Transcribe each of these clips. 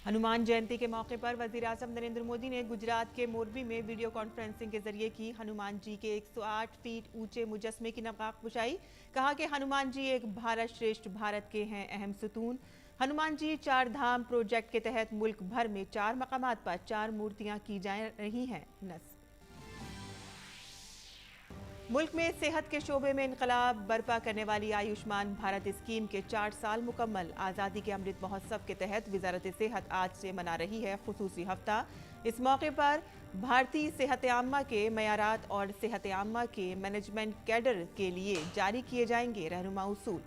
हनुमान जयंती के मौके पर वजीर-ए-आजम नरेंद्र मोदी ने गुजरात के मोरबी में वीडियो कॉन्फ्रेंसिंग के जरिए की हनुमान जी के 108 फीट ऊंचे मुजस्मे की नकाब कुशाई। कहा कि हनुमान जी एक भारत श्रेष्ठ भारत के हैं अहम सुतून। हनुमान जी चार धाम प्रोजेक्ट के तहत मुल्क भर में 4 मकामात पर 4 मूर्तियां की जा रही हैं नस्ब। मुल्क में सेहत के शोबे में इनकलाब बर्पा करने वाली आयुष्मान भारत स्कीम के 4 साल मुकम्मल। आज़ादी के अमृत महोत्सव के तहत वजारत सेहत आज से मना रही है खुसूसी हफ्ता। इस मौके पर भारतीय सेहत आम्मा के मयारात और सेहत आम्मा के मैनेजमेंट कैडर के लिए जारी किए जाएंगे रहनुमा उसूल।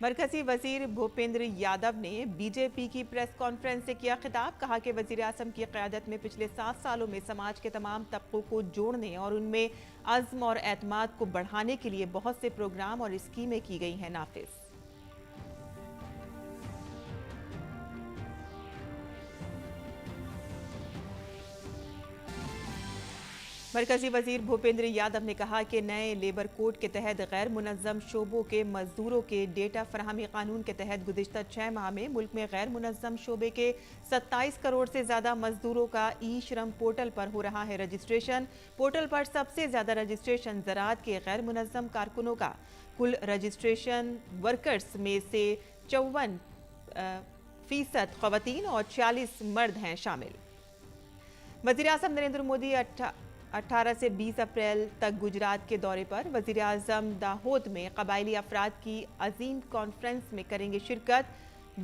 मरकजी वजीर भूपेंद्र यादव ने बीजेपी की प्रेस कॉन्फ्रेंस से किया खिताब। कहा कि वजीर आजम की क़यादत में पिछले 7 सालों में समाज के तमाम तबकों को जोड़ने और उनमें अज़्म और एतमाद को बढ़ाने के लिए बहुत से प्रोग्राम और स्कीमें की गई हैं नाफिज। मरकजी वजीर भूपेंद्र यादव ने कहा कि नए लेबर कोड के तहत गैर मुनज़्ज़म शोबों के मजदूरों के डेटा फराहमी कानून के तहत गुज़िश्ता 6 माह में मुल्क में गैर मुनज़्ज़म शोबे के 27 करोड़ से ज़्यादा मजदूरों का ई श्रम पोर्टल पर हो रहा है रजिस्ट्रेशन। पोर्टल पर सबसे ज़्यादा रजिस्ट्रेशन ज़राअत के गैर मुनज़्ज़म कारकुनों का। कुल रजिस्ट्रेशन वर्कर्स में से 54% ख़वातीन और 46 मर्द हैं शामिल। वज़ीर-ए-आज़म नरेंद्र मोदी 18 से 20 अप्रैल तक गुजरात के दौरे पर। वज़ीर-ए-आज़म दाहोद में कबायली अफराद की अजीम कॉन्फ्रेंस में करेंगे शिरकत।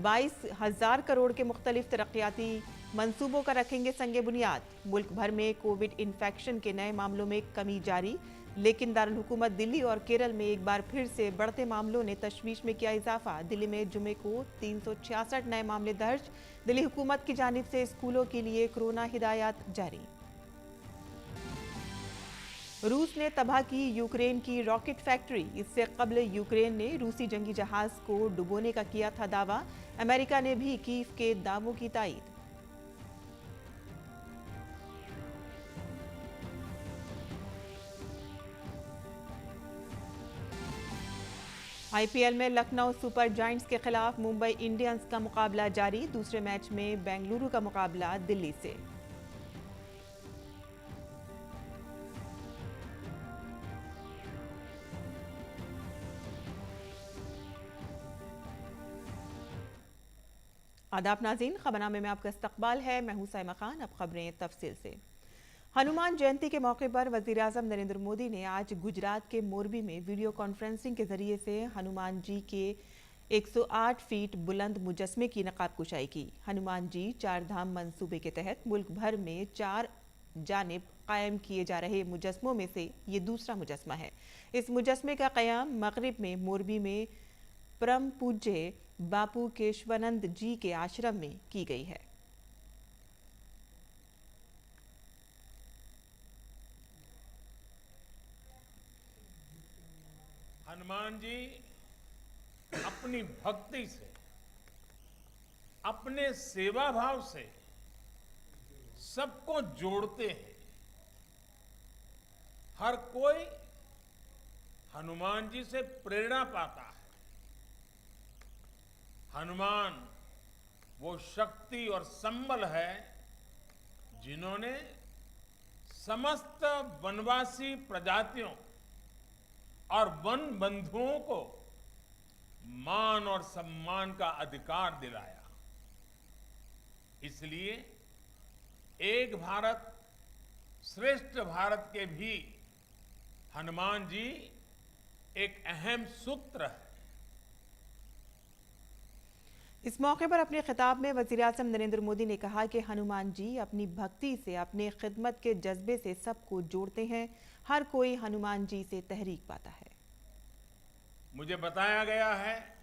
22,000 करोड़ के मुख्तलिफ तरक्याती मंसूबों का रखेंगे संगे बुनियाद। मुल्क भर में कोविड इन्फेक्शन के नए मामलों में कमी जारी, लेकिन दारुल हुकूमत दिल्ली और केरल में एक बार फिर से बढ़ते मामलों ने तशवीश में किया इजाफा। दिल्ली में जुमे को 366 नए मामले दर्ज। दिल्ली हुकूमत की जानिब से स्कूलों के लिए कोरोना हिदायत जारी। रूस ने तबाह की यूक्रेन की रॉकेट फैक्ट्री। इससे कबल यूक्रेन ने रूसी जंगी जहाज को डुबोने का किया था दावा। अमेरिका ने भी कीव के दावों की तायीद। आईपीएल में लखनऊ सुपर जायंट्स के खिलाफ मुंबई इंडियंस का मुकाबला जारी। दूसरे मैच में बेंगलुरु का मुकाबला दिल्ली से। आदाब नाज़रीन, खबरनामे में आपका इस्तकबाल है। मैं हूं साइमा खान। अब खबरें तफसील से। हनुमान जयंती के मौके पर वज़ीर-ए-आज़म नरेंद्र मोदी ने आज गुजरात के मोरबी में वीडियो कॉन्फ्रेंसिंग के जरिए से हनुमान जी के 108 फीट बुलंद मुजस्मे की नकाब कुशाई की। हनुमान जी 4 धाम मंसूबे के तहत मुल्क भर में 4 जानिब कायम किए जा रहे मुजस्मों में से ये दूसरा मुजस्मा है। इस मुजस्मे का क़याम मगरिब में मोरबी में परम पूज्य बापू केशवानंद जी के आश्रम में की गई है। हनुमान जी अपनी भक्ति से, अपने सेवा भाव से सबको जोड़ते हैं। हर कोई हनुमान जी से प्रेरणा पाता है। हनुमान वो शक्ति और संबल है जिन्होंने समस्त वनवासी प्रजातियों और वन बंधुओं को मान और सम्मान का अधिकार दिलाया। इसलिए एक भारत श्रेष्ठ भारत के भी हनुमान जी एक अहम सूत्र है। इस मौके पर अपने खिताब में वज़ीर-ए-आज़म नरेंद्र मोदी ने कहा कि हनुमान जी अपनी भक्ति से, अपने खिदमत के जज्बे से सबको जोड़ते हैं। हर कोई हनुमान जी से तहरीक पाता है। मुझे बताया गया है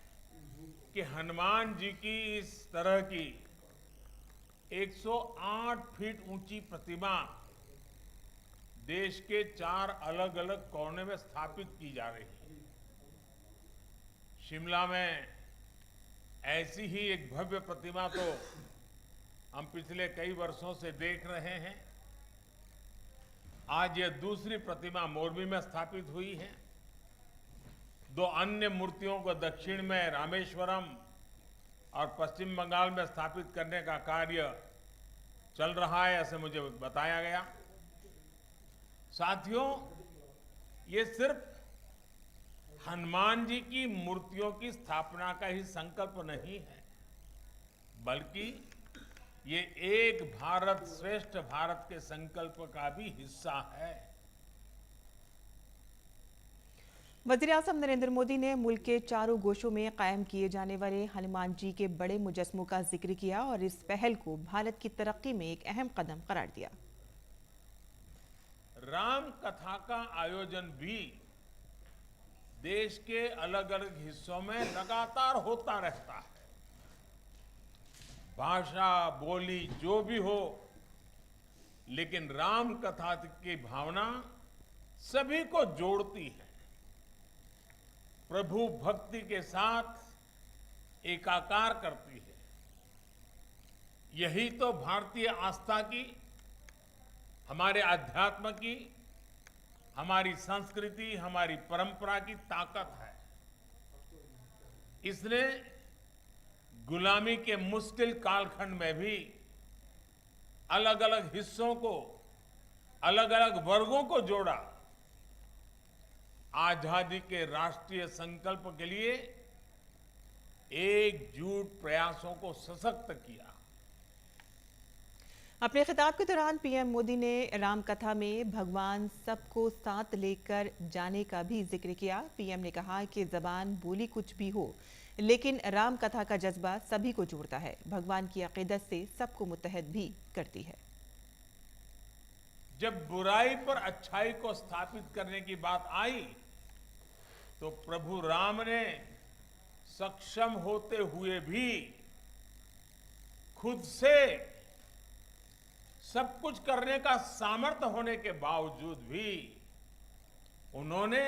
कि हनुमान जी की इस तरह की 108 फीट ऊंची प्रतिमा देश के 4 अलग अलग कोने में स्थापित की जा रही है। शिमला में ऐसी ही एक भव्य प्रतिमा तो हम पिछले कई वर्षों से देख रहे हैं। आज यह दूसरी प्रतिमा मोरबी में स्थापित हुई है। दो अन्य मूर्तियों को दक्षिण में रामेश्वरम और पश्चिम बंगाल में स्थापित करने का कार्य चल रहा है, ऐसे मुझे बताया गया। साथियों, ये सिर्फ हनुमान जी की मूर्तियों की स्थापना का ही संकल्प नहीं है, बल्कि ये एक भारत श्रेष्ठ भारत के संकल्प का भी हिस्सा है। वज़ीर-ए-आज़म नरेंद्र मोदी ने मुल्क के चारों गोशों में कायम किए जाने वाले हनुमान जी के बड़े मुजस्समों का जिक्र किया और इस पहल को भारत की तरक्की में एक अहम कदम करार दिया। राम कथा का आयोजन भी देश के अलग अलग हिस्सों में लगातार होता रहता है। भाषा बोली जो भी हो, लेकिन राम कथा की भावना सभी को जोड़ती है, प्रभु भक्ति के साथ एकाकार करती है। यही तो भारतीय आस्था की, हमारे अध्यात्म की, हमारी संस्कृति, हमारी परंपरा की ताकत है। इसने गुलामी के मुश्किल कालखंड में भी अलग अलग हिस्सों को, अलग अलग वर्गों को जोड़ा। आजादी के राष्ट्रीय संकल्प के लिए एकजुट प्रयासों को सशक्त किया। अपने खिताब के दौरान पीएम मोदी ने राम कथा में भगवान सबको साथ लेकर जाने का भी जिक्र किया। पीएम ने कहा कि जबान बोली कुछ भी हो, लेकिन राम कथा का जज्बा सभी को जोड़ता है, भगवान की अकीदत से सबको मुत्तहद भी करती है। जब बुराई पर अच्छाई को स्थापित करने की बात आई, तो प्रभु राम ने सक्षम होते हुए भी खुद से सब कुछ करने का सामर्थ्य होने के बावजूद भी उन्होंने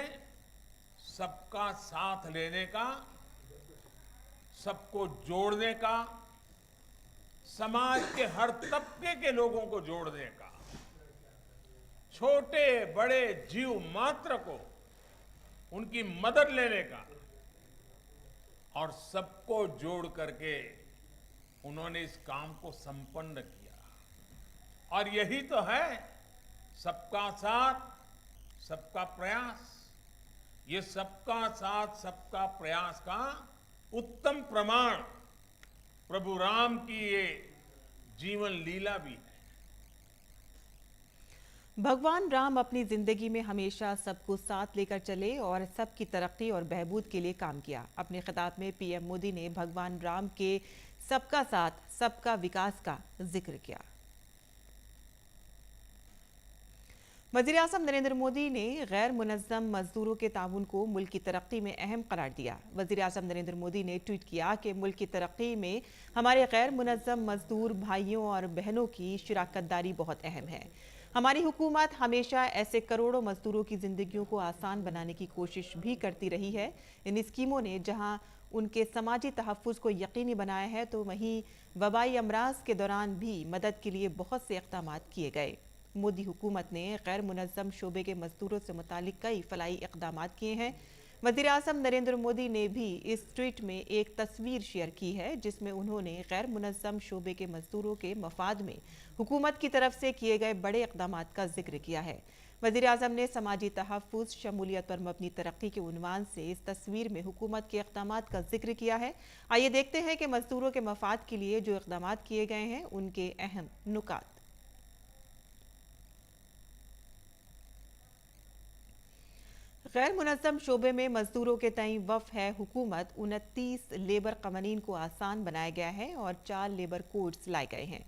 सबका साथ लेने का, सबको जोड़ने का, समाज के हर तबके के लोगों को जोड़ने का, छोटे बड़े जीव मात्र को उनकी मदद लेने का, और सबको जोड़ करके उन्होंने इस काम को संपन्न किया। और यही तो है सबका साथ सबका प्रयास। ये सबका साथ सबका प्रयास का उत्तम प्रमाण प्रभु राम की ये जीवन लीला भी है। भगवान राम अपनी जिंदगी में हमेशा सबको साथ लेकर चले और सबकी तरक्की और बहबूद के लिए काम किया। अपने खिताब में पीएम मोदी ने भगवान राम के सबका साथ सबका विकास का जिक्र किया। वज़ीर-ए-आज़म नरेंद्र मोदी ने गैर मुनज़्ज़म मजदूरों के ताउन को मुल्क की तरक्की में अहम करार दिया। वज़ीर-ए-आज़म नरेंद्र मोदी ने ट्वीट किया कि मुल्क की तरक्की में हमारे गैर मुनज़्ज़म मजदूर भाइयों और बहनों की शिराकतदारी बहुत अहम है। हमारी हुकूमत हमेशा ऐसे करोड़ों मजदूरों की जिंदगियों को आसान बनाने की कोशिश भी करती रही है। इन स्कीमों ने जहां उनके समाजी तहफ़्फ़ुज़ को यकीनी बनाया है, तो वहीं वबाई अमराज के दौरान भी मदद के लिए बहुत से इक़दाम किए गए। मोदी हुकूमत ने गैर मुनज़्ज़म शोबे के मजदूरों से मुतालिक कई फलाई इक़दाम किए हैं। वज़ीर-ए-आज़म नरेंद्र मोदी ने भी इस ट्वीट में एक तस्वीर शेयर की है, जिसमें उन्होंने गैर मुनज़्ज़म शोबे के मजदूरों के मफाद में हुकूमत की तरफ से किए गए बड़े इक़दाम का जिक्र किया है। वज़ीर-ए-आज़म ने समाजी तहफ़्फ़ुज़, शमूलियत पर मबनी तरक्की के उन्वान से इस तस्वीर में हुकूमत के इक़दाम का जिक्र किया है। आइए देखते हैं कि मजदूरों के मफाद के लिए जो इक़दाम किए गए हैं उनके अहम नुकात। गैर मुनज़्ज़म शोबे में मजदूरों के तई वफ़ है हुकूमत। 29 लेबर कवानीन को आसान बनाया गया है और 4 लेबर कोड्स लाए गए हैं।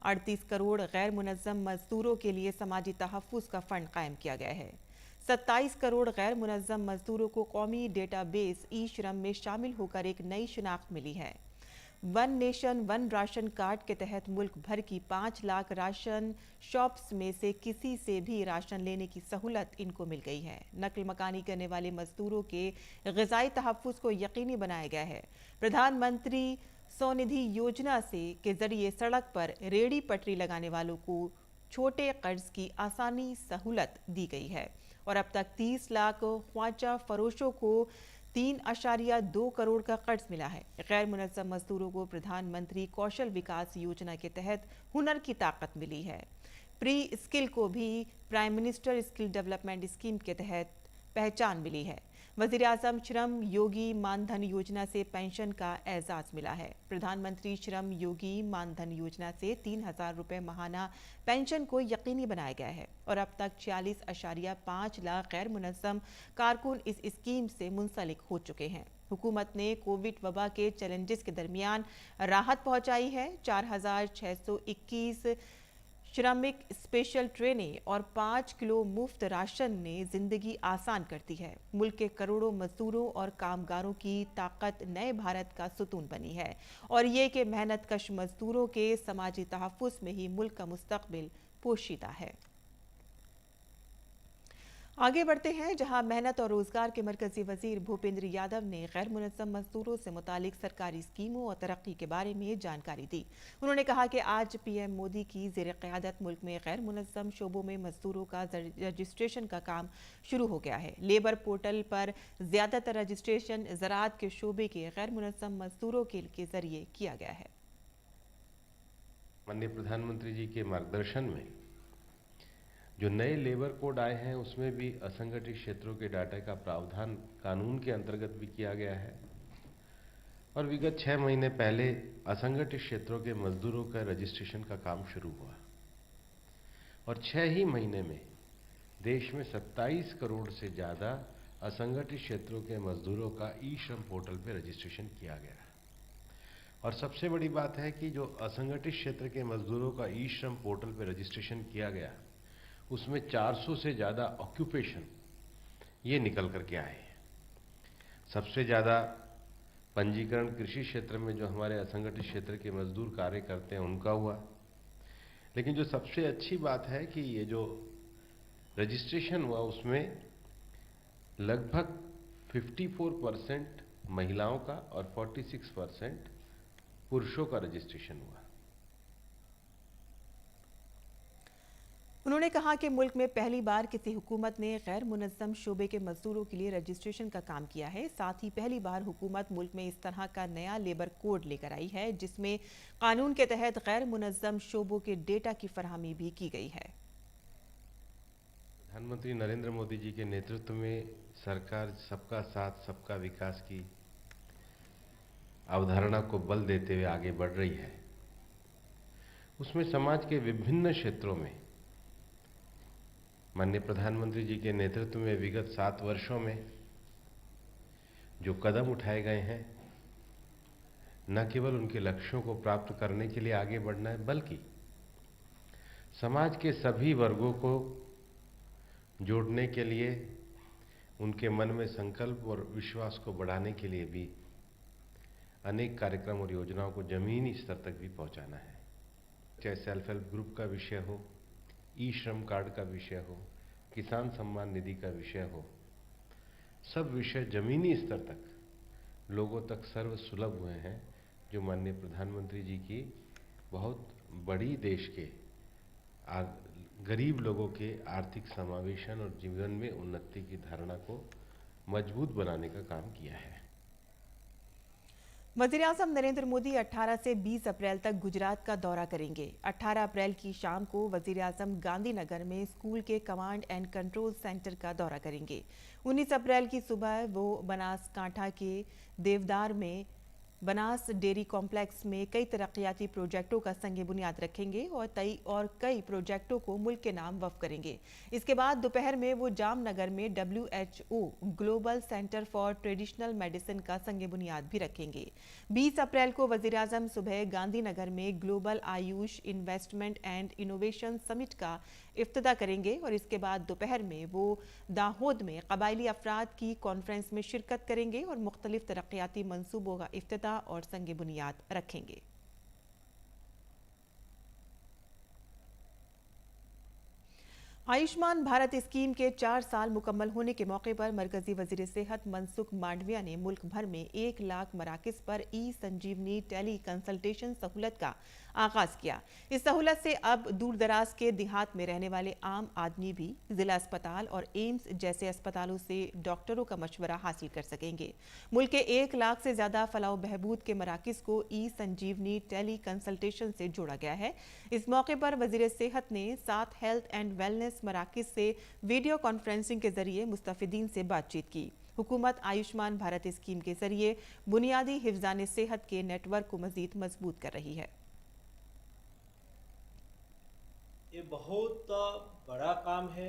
38 करोड़ गैर मुनज़्ज़म मजदूरों के लिए समाजी तहफ़्फ़ुज़ का फंड कायम किया गया है। 27 करोड़ गैर मुनज़्ज़म मजदूरों को कौमी डेटाबेस ई श्रम में शामिल होकर एक नई शिनाख्त मिली है। One nation one ration card के तहत मुल्क भर की 5 लाख राशन शॉप्स में से किसी से भी राशन लेने की सहूलत इनको मिल गई है। नकल मकानी करने वाले मजदूरों के ग़िज़ाई तहफ़्फ़ुज़ को यकीनी बनाया गया है। प्रधानमंत्री स्वनिधि योजना के जरिए सड़क पर रेहड़ी पटरी लगाने वालों को छोटे कर्ज की आसानी सहूलत दी गई है और अब तक 30 लाख ख्वाजा फरोशों को 3.2 करोड़ का कर्ज मिला है। गैर मुनज़्ज़म मजदूरों को प्रधानमंत्री कौशल विकास योजना के तहत हुनर की ताकत मिली है। प्री स्किल को भी prime minister skill development scheme के तहत पहचान मिली है। वजीर आजम श्रम योगी मानधन योजना से पेंशन का एजाज मिला है। प्रधानमंत्री श्रम योगी मानधन योजना से 3,000 रुपए माहाना पेंशन को यकीनी बनाया गया है और अब तक 46.5 लाख गैर मुनज़्ज़म कारकुन इस स्कीम से मुंसलिक हो चुके हैं। हुकूमत ने कोविड वबा के चैलेंजेस के दरमियान राहत पहुंचाई है। 4,621 श्रमिक स्पेशल ट्रेनें और 5 किलो मुफ्त राशन ने जिंदगी आसान कर दी है। मुल्क के करोड़ों मजदूरों और कामगारों की ताकत नए भारत का सुतून बनी है और ये कि मेहनत कश मजदूरों के समाजी तहफ़्फ़ुज़ में ही मुल्क का मुस्तकबिल पोशीदा है। आगे बढ़ते हैं, जहां मेहनत और रोजगार के मरकजी वजीर भूपेंद्र यादव ने गैर मुनज़्ज़म मजदूरों से मुतालिक सरकारी स्कीमों और तरक्की के बारे में जानकारी दी। उन्होंने कहा कि आज पीएम मोदी की ज़ेर क़यादत मुल्क में गैर मुनज़्ज़म शोबों में मजदूरों का रजिस्ट्रेशन का काम शुरू हो गया है। लेबर पोर्टल पर ज़्यादातर रजिस्ट्रेशन ज़राअत के शोबे के गैर मुनज़्ज़म मजदूरों के जरिए किया गया है। माननीय प्रधानमंत्री जी के मार्गदर्शन में जो नए लेबर कोड आए हैं उसमें भी असंगठित क्षेत्रों के डाटा का प्रावधान कानून के अंतर्गत भी किया गया है और विगत 6 महीने पहले असंगठित क्षेत्रों के मजदूरों का रजिस्ट्रेशन का काम शुरू हुआ और 6 ही महीने में देश में 27 करोड़ से ज़्यादा असंगठित क्षेत्रों के मजदूरों का ई श्रम पोर्टल पर रजिस्ट्रेशन किया गया। और सबसे बड़ी बात है कि जो असंगठित क्षेत्र के मजदूरों का ई श्रम पोर्टल पर रजिस्ट्रेशन किया गया उसमें 400 से ज़्यादा ऑक्यूपेशन ये निकल करके आए। सबसे ज़्यादा पंजीकरण कृषि क्षेत्र में जो हमारे असंगठित क्षेत्र के मजदूर कार्य करते हैं उनका हुआ, लेकिन जो सबसे अच्छी बात है कि ये जो रजिस्ट्रेशन हुआ उसमें लगभग 54% महिलाओं का और 46% पुरुषों का रजिस्ट्रेशन हुआ। उन्होंने कहा कि मुल्क में पहली बार किसी हुकूमत ने गैर मुनज़्ज़म शोबे के मजदूरों के लिए रजिस्ट्रेशन का काम किया है। साथ ही पहली बार हुकूमत मुल्क में इस तरह का नया लेबर कोड लेकर आई है जिसमें कानून के तहत गैर मुनज़्ज़म शोबों के डेटा की फरहमी भी की गई है। प्रधानमंत्री नरेंद्र मोदी जी के नेतृत्व में सरकार सबका साथ सबका विकास की अवधारणा को बल देते हुए आगे बढ़ रही है। उसमें समाज के विभिन्न क्षेत्रों में माननीय प्रधानमंत्री जी के नेतृत्व में विगत 7 वर्षों में जो कदम उठाए गए हैं, न केवल उनके लक्ष्यों को प्राप्त करने के लिए आगे बढ़ना है बल्कि समाज के सभी वर्गों को जोड़ने के लिए उनके मन में संकल्प और विश्वास को बढ़ाने के लिए भी अनेक कार्यक्रम और योजनाओं को जमीनी स्तर तक भी पहुंचाना है। चाहे सेल्फ हेल्प ग्रुप का विषय हो, ई श्रम कार्ड का विषय हो, किसान सम्मान निधि का विषय हो, सब विषय जमीनी स्तर तक लोगों तक सर्व सुलभ हुए हैं, जो माननीय प्रधानमंत्री जी की बहुत बड़ी देश के गरीब लोगों के आर्थिक समावेशन और जीवन में उन्नति की धारणा को मजबूत बनाने का काम किया है। वज़ीर आज़म नरेंद्र मोदी 18 से 20 अप्रैल तक गुजरात का दौरा करेंगे। 18 अप्रैल की शाम को वज़ीर आज़म गांधीनगर में स्कूल के कमांड एंड कंट्रोल सेंटर का दौरा करेंगे। 19 अप्रैल की सुबह वो बनासकांठा के देवदार में बनास डेयरी कॉम्प्लेक्स में कई तरक्याती प्रोजेक्टों का संग बुनियाद रखेंगे और कई प्रोजेक्टों को मुल्क के नाम वक्फ करेंगे। इसके बाद दोपहर में वो जामनगर में WHO global centre for traditional medicine का संग बुनियाद भी रखेंगे। 20 अप्रैल को वज़ीर आज़म सुबह गांधीनगर में global Ayush investment and innovation summit का इफ्तिताह करेंगे और इसके बाद दोपहर में वो दाहोद में कबायली अफराद की कॉन्फ्रेंस में शिरकत करेंगे और मुख्तलिफ तरक्याती मंसूबों का इफ्तिताह और संग बुनियाद रखेंगे। आयुष्मान भारत स्कीम के 4 साल मुकम्मल होने के मौके पर मरकजी वजीर सेहत मनसुख मांडविया ने मुल्क भर में 1 लाख मराकिज पर ई संजीवनी टेली कंसल्टेशन सहूलत का आगाज किया। इस सहूलत से अब दूर दराज के देहात में रहने वाले आम आदमी भी जिला अस्पताल और एम्स जैसे अस्पतालों से डॉक्टरों का मशवरा हासिल कर सकेंगे। मुल्क के 1 लाख से ज्यादा फलाह बहबूद के मराकिज को ई संजीवनी टेली कंसल्टेशन से जोड़ा गया है। इस मौके पर वजीर सेहत ने 7 हेल्थ एंड वेलनेस मराकिज से वीडियो कॉन्फ्रेंसिंग के जरिए मुस्तफिदीन से बातचीत की। हुकूमत आयुष्मान भारत स्कीम के जरिए बुनियादी हिफ्जान सेहत के नेटवर्क को मजीद मजबूत कर रही है। ये बहुत बड़ा काम है।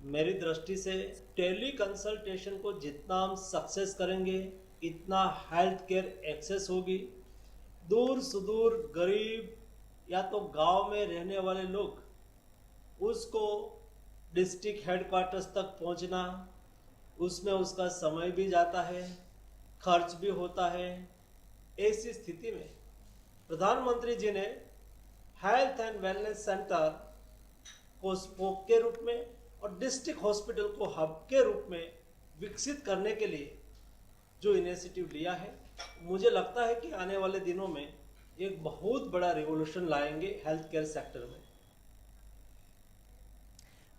मेरी दृष्टि से टेली कंसल्टेशन को जितना हम सक्सेस करेंगे इतना हेल्थ केयर एक्सेस होगी। दूर सुदूर गरीब या तो गांव में रहने वाले लोग उसको डिस्ट्रिक्ट हेडक्वार्टर्स तक पहुंचना, उसमें उसका समय भी जाता है, खर्च भी होता है। ऐसी स्थिति में प्रधानमंत्री जी ने हेल्थ एंड वेलनेस सेंटर को स्पोक के रूप में और डिस्ट्रिक्ट हॉस्पिटल को हब के रूप में विकसित करने के लिए जो इनिशिएटिव लिया है, मुझे लगता है कि आने वाले दिनों में एक बहुत बड़ा रिवॉल्यूशन लाएंगे हेल्थ केयर सेक्टर में।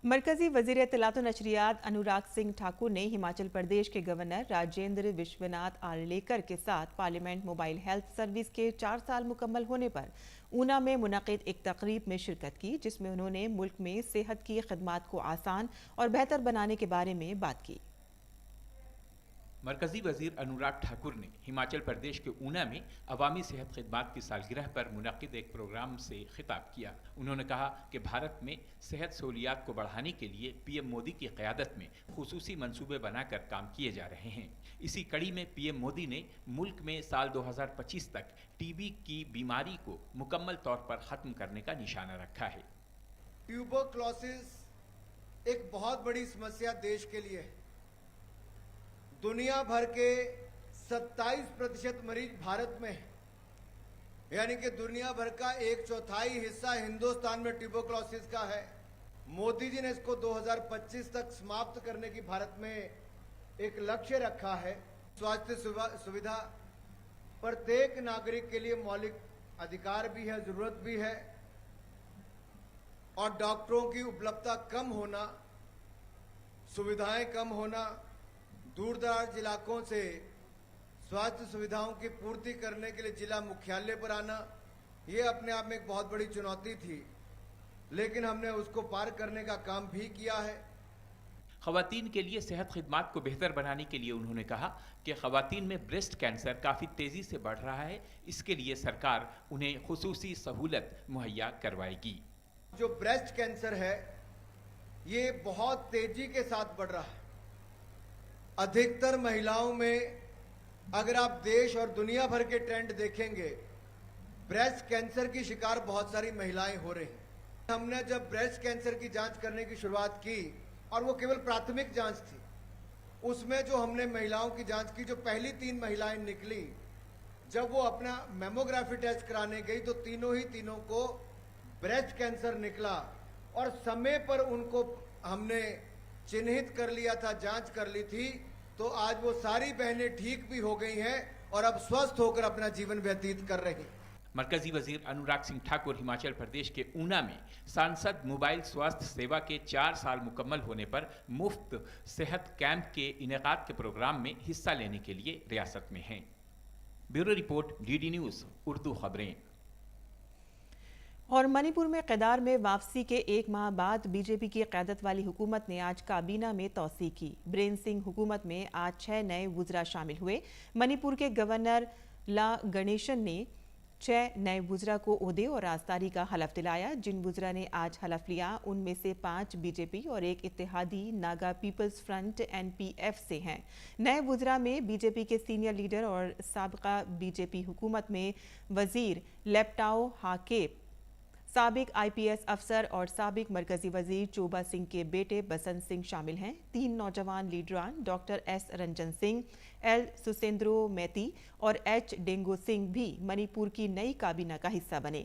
मरकजी वजीर इत्तलात और नशरियात अनुराग सिंह ठाकुर ने हिमाचल प्रदेश के गवर्नर राजेंद्र विश्वनाथ आर्लेकर के साथ पार्लियामेंट मोबाइल हेल्थ सर्विस के 4 साल मुकम्मल होने पर ऊना में मुनक़िद एक तकरीब में शिरकत की, जिसमें उन्होंने मुल्क में सेहत की खदमात को आसान और बेहतर बनाने के बारे में बात की। मरकजी वजीर अनुराग ठाकुर ने हिमाचल प्रदेश के ऊना में अवामी सेहत खिदमात की सालगिरह पर मुनक़िद एक प्रोग्राम से खिताब किया। उन्होंने कहा कि भारत में सेहत सहूलियात को बढ़ाने के लिए पीएम मोदी की क़यादत में खुसूसी मंसूबे बनाकर काम किए जा रहे हैं। इसी कड़ी में पीएम मोदी ने मुल्क में साल 2025 तक टीबी की बीमारी को मुकम्मल तौर पर ख़त्म करने का निशाना रखा है। ट्यूबरक्लोसिस एक बहुत बड़ी समस्या देश के लिए है। दुनिया भर के 27% मरीज भारत में है, यानी कि दुनिया भर का 1/4 हिस्सा हिंदुस्तान में ट्यूबरक्लोसिस का है। मोदी जी ने इसको 2025 तक समाप्त करने की भारत में एक लक्ष्य रखा है। स्वास्थ्य सुविधा प्रत्येक नागरिक के लिए मौलिक अधिकार भी है, जरूरत भी है, और डॉक्टरों की उपलब्धता कम होना, सुविधाएं कम होना, दूर दराज इलाकों से स्वास्थ्य सुविधाओं की पूर्ति करने के लिए जिला मुख्यालय पर आना, ये अपने आप में एक बहुत बड़ी चुनौती थी, लेकिन हमने उसको पार करने का काम भी किया है। ख़वातीन के लिए सेहत खिदमात को बेहतर बनाने के लिए उन्होंने कहा कि ख़वातीन में ब्रेस्ट कैंसर काफ़ी तेज़ी से बढ़ रहा है। इसके लिए सरकार उन्हें खुसूसी सहूलत मुहैया करवाएगी। जो ब्रेस्ट कैंसर है ये बहुत तेजी के साथ बढ़ रहा है। अधिकतर महिलाओं में अगर आप देश और दुनिया भर के ट्रेंड देखेंगे, ब्रेस्ट कैंसर की शिकार बहुत सारी महिलाएं हो रही हैं। हमने जब ब्रेस्ट कैंसर की जांच करने की शुरुआत की, और वो केवल प्राथमिक जांच थी, उसमें जो हमने महिलाओं की जांच की, जो पहली 3 महिलाएं निकली, जब वो अपना मेमोग्राफी टेस्ट कराने गई तो तीनों को ब्रेस्ट कैंसर निकला, और समय पर उनको हमने चिन्हित कर लिया था, जांच कर ली थी, तो आज वो सारी बहनें ठीक भी हो गई हैं और अब स्वस्थ होकर अपना जीवन व्यतीत कर रही। मरकजी वजीर अनुराग सिंह ठाकुर हिमाचल प्रदेश के ऊना में सांसद मोबाइल स्वास्थ्य सेवा के 4 साल मुकम्मल होने पर मुफ्त सेहत कैंप के इनेकाद के प्रोग्राम में हिस्सा लेने के लिए रियासत में हैं। Bureau report, DD news Urdu खबरें। और मणिपुर में क़दार में वापसी के 1 माह बाद बीजेपी की क़यादत वाली हुकूमत ने आज काबीना में तौसीक़ की। बीरेन सिंह हुकूमत में आज 6 नए वुज़रा शामिल हुए। मणिपुर के गवर्नर ला गणेशन ने 6 नए वुज़रा को ओहदे और राजदारी का हलफ दिलाया। जिन वुज़रा ने आज हलफ लिया उनमें से 5 बीजेपी और 1 इत्तेहादी नागा पीपल्स फ्रंट NPF से हैं। नए वुज़रा में बीजेपी के सीनियर लीडर और साबिका बीजेपी हुकूमत में वजीर लेप्टाओ हाकेप, साबिक IPS अफसर और साबिक मरकजी वजीर चोबा सिंह के बेटे बसंत सिंह शामिल हैं। 3 नौजवान लीडरान doctor S Ranjan Singh, L Susendro Meitei और H डेंगो सिंह भी मणिपुर की नई काबीना का हिस्सा बने।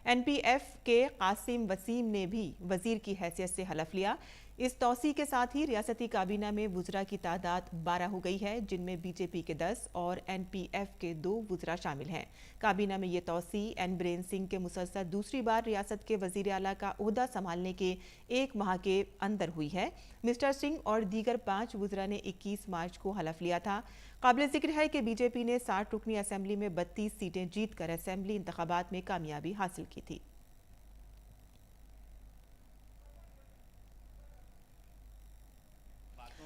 NPF के कासिम वसीम ने भी वजीर की हैसियत से हलफ लिया। इस तौसी के साथ ही रियासती काबीना में वुज़रा की तादाद 12 हो गई है, जिनमें बीजेपी के 10 और एनपीएफ के 2 वुज़रा शामिल हैं। काबीना में ये तौसी एन बिरेन सिंह के मुसलसल दूसरी बार रियासत के वज़ीर आला का ओहदा संभालने के 1 माह के अंदर हुई है। मिस्टर सिंह और दीगर 5 वुज़रा ने 21 मार्च को हलफ लिया था। काबिल जिक्र है कि बीजेपी ने 60 रुकनी असेंबली में 32 सीटें जीतकर असेंबली इंतखाबात में कामयाबी हासिल की थी।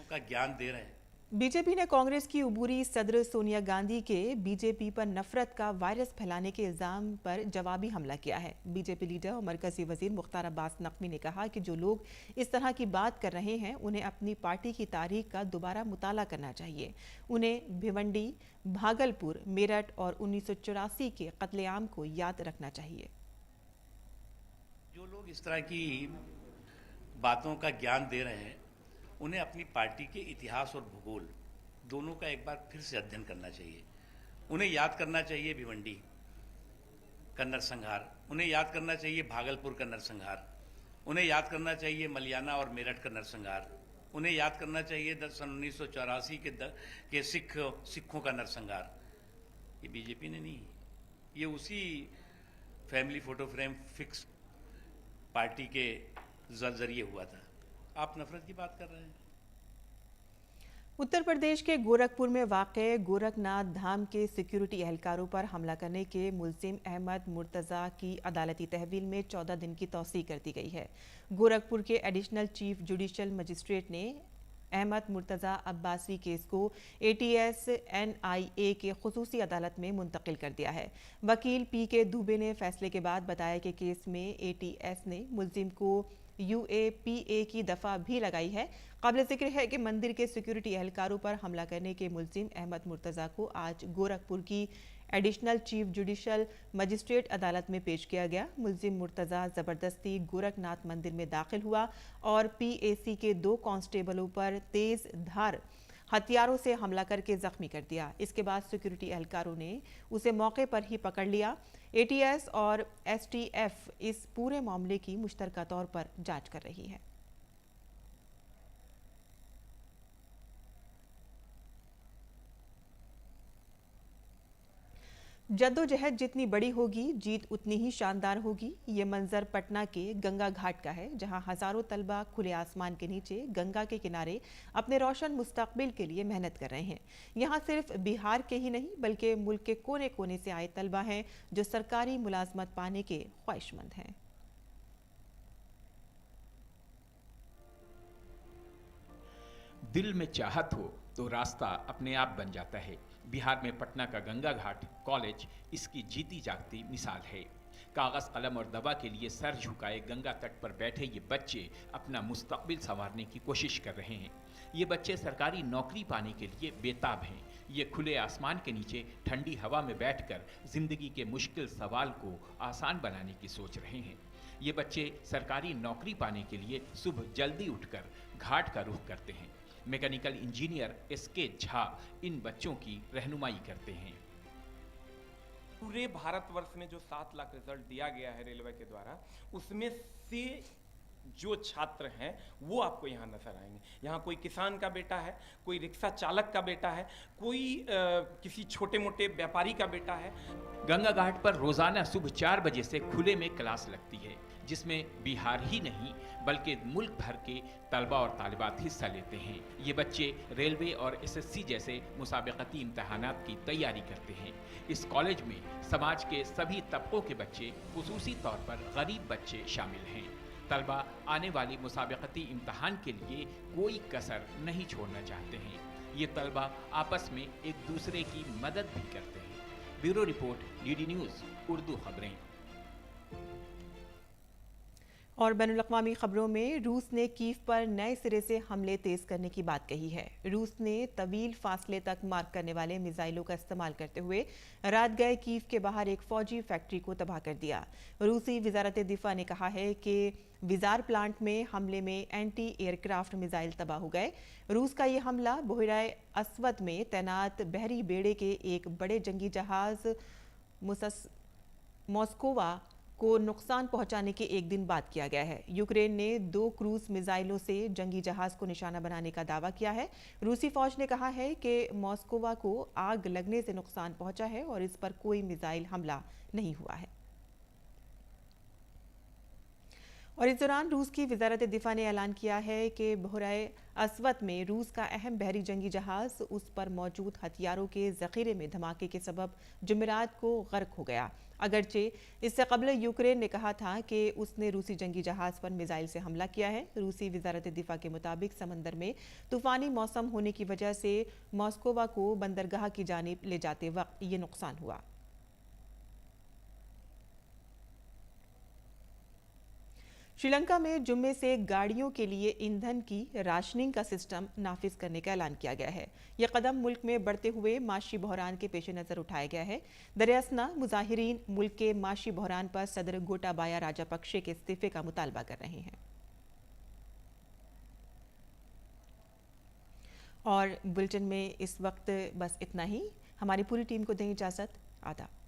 का ज्ञान दे रहे हैं। बीजेपी ने कांग्रेस की उबूरी सदर सोनिया गांधी के बीजेपी पर नफरत का वायरस फैलाने के इल्जाम पर जवाबी हमला किया है। बीजेपी लीडर और मरकजी वजीर मुख्तार अब्बास नकवी ने कहा कि जो लोग इस तरह की बात कर रहे हैं उन्हें अपनी पार्टी की तारीख का दोबारा मुताला करना चाहिए। उन्हें भिवंडी, भागलपुर, मेरठ और 1984 के कत्लेआम को याद रखना चाहिए। जो लोग इस तरह की बातों का ज्ञान दे रहे हैं उन्हें अपनी पार्टी के इतिहास और भूगोल दोनों का एक बार फिर से अध्ययन करना चाहिए। उन्हें याद करना चाहिए भिवंडी का नरसंहार, उन्हें याद करना चाहिए भागलपुर का नरसंहार, उन्हें याद करना चाहिए मलियाना और मेरठ का नरसंहार, उन्हें याद करना चाहिए सन 1984 के सिखों का नरसंहार। ये बीजेपी ने नहीं, ये उसी family photo frame fix party के जरिए हुआ था। आप नफरत की बात कर रहे हैं। उत्तर प्रदेश के गोरखपुर में वाक़े गोरखनाथ धाम के सिक्योरिटी एहलकारों पर हमला करने के मुल्जिम अहमद मुर्तज़ा की अदालती तहवील में 14 दिन की तौसीह कर दी गई है। गोरखपुर के एडिशनल चीफ जुडिशल मजिस्ट्रेट ने अहमद मुर्तज़ा अब्बासी केस को ATS NIA के खुसूसी अदालत में मुंतकिल कर दिया है। वकील PK दुबे ने फैसले के बाद बताया कि केस में ATS ने मुल्जिम को UAPA की दफा भी लगाई है। काबिल जिक्र है कि मंदिर के सिक्योरिटी एहलकारों पर हमला करने के मुल्जिम अहमद मुर्तज़ा को आज गोरखपुर की एडिशनल चीफ जुडिशल मजिस्ट्रेट अदालत में पेश किया गया। मुल्जिम मुर्तज़ा ज़बरदस्ती गोरखनाथ मंदिर में दाखिल हुआ और PAC के 2 कांस्टेबलों पर तेज धार हथियारों से हमला करके जख्मी कर दिया। इसके बाद सिक्योरिटी एहलकारों ने उसे मौके पर ही पकड़ लिया। ATS और STF इस पूरे मामले की मुश्तरका तौर पर जांच कर रही है। जद्दोजहद जितनी बड़ी होगी जीत उतनी ही शानदार होगी। ये मंजर पटना के गंगा घाट का है, जहां हजारों तलबा खुले आसमान के नीचे गंगा के किनारे अपने रोशन मुस्तकबिल के लिए मेहनत कर रहे हैं। यहां सिर्फ बिहार के ही नहीं बल्कि मुल्क के कोने कोने से आए तलबा हैं जो सरकारी मुलाजमत पाने के ख्वाहिशमंद हैं। दिल में चाहत हो तो रास्ता अपने आप बन जाता है। बिहार में पटना का गंगा घाट कॉलेज इसकी जीती जागती मिसाल है। कागज़ कलम और दवा के लिए सर झुकाए गंगा तट पर बैठे ये बच्चे अपना मुस्तकबिल संवारने की कोशिश कर रहे हैं। ये बच्चे सरकारी नौकरी पाने के लिए बेताब हैं। ये खुले आसमान के नीचे ठंडी हवा में बैठकर जिंदगी के मुश्किल सवाल को आसान बनाने की सोच रहे हैं। ये बच्चे सरकारी नौकरी पाने के लिए सुबह जल्दी उठकर घाट का रुख करते हैं। मैकेनिकल इंजीनियर SK झा इन बच्चों की रहनुमाई करते हैं। पूरे भारतवर्ष में जो 7 लाख रिजल्ट दिया गया है रेलवे के द्वारा, उसमें से जो छात्र हैं वो आपको यहाँ नजर आएंगे। यहाँ कोई किसान का बेटा है, कोई रिक्शा चालक का बेटा है, कोई किसी छोटे मोटे व्यापारी का बेटा है। गंगा घाट पर रोजाना सुबह 4 बजे से खुले में क्लास लगती है, जिसमें बिहार ही नहीं बल्कि मुल्क भर के तलबा और तालिबात हिस्सा लेते हैं। ये बच्चे रेलवे और SSC जैसे मुसाबकती इम्तहानात की तैयारी करते हैं। इस कॉलेज में समाज के सभी तबकों के बच्चे, खुसूसी तौर पर गरीब बच्चे शामिल हैं। तलबा आने वाली मुसाबकती इम्तहान के लिए कोई कसर नहीं छोड़ना चाहते हैं। ये तलबा आपस में एक दूसरे की मदद भी करते हैं। Bureau report, DD news Urdu खबरें। और बैनुल-अक़वामी खबरों में रूस ने कीव पर नए सिरे से हमले तेज करने की बात कही है। रूस ने तवील फासले तक मार करने वाले मिसाइलों का इस्तेमाल करते हुए रात गए कीव के बाहर एक फौजी फैक्ट्री को तबाह कर दिया। रूसी वजारत दिफा ने कहा है कि विजार प्लांट में हमले में एंटी एयरक्राफ्ट मिसाइल तबाह हो गए। रूस का ये हमला बहराए अस्वद में तैनात बहरी बेड़े के एक बड़े जंगी जहाज मोस्कोवा को नुकसान पहुंचाने के एक दिन बाद किया गया है। यूक्रेन ने 2 क्रूज मिसाइलों से जंगी जहाज को निशाना बनाने का दावा किया है। रूसी फौज ने कहा है कि मॉस्कोवा को आग लगने से नुकसान पहुंचा है और इस पर कोई मिसाइल हमला नहीं हुआ है। और इस दौरान रूस की वजारत दिफा ने ऐलान किया है कि बहराए अस्वद में रूस का अहम बहरी जंगी जहाज उस पर मौजूद हथियारों के जखीरे में धमाके के सबब जुमेरात को गर्क हो गया। अगरचे इससे कबल यूक्रेन ने कहा था कि उसने रूसी जंगी जहाज पर मिसाइल से हमला किया है। रूसी वजारत दिफा के मुताबिक समंदर में तूफानी मौसम होने की वजह से मॉस्कोवा को बंदरगाह की जानिब ले जाते वक्त ये नुकसान हुआ। श्रीलंका में जुम्मे से गाड़ियों के लिए ईंधन की राशनिंग का सिस्टम नाफिज करने का ऐलान किया गया है। यह कदम मुल्क में बढ़ते हुए माशी बहरान के पेश नज़र उठाया गया है। दरियासना मुजाहिरीन मुल्क के माशी बहरान पर सदर गोटाबाया राजापक्षे के इस्तीफे का मुतालबा कर रहे हैं। और बुलेटिन में इस वक्त बस इतना ही। हमारी पूरी टीम को दें इजाज़त। आदाब।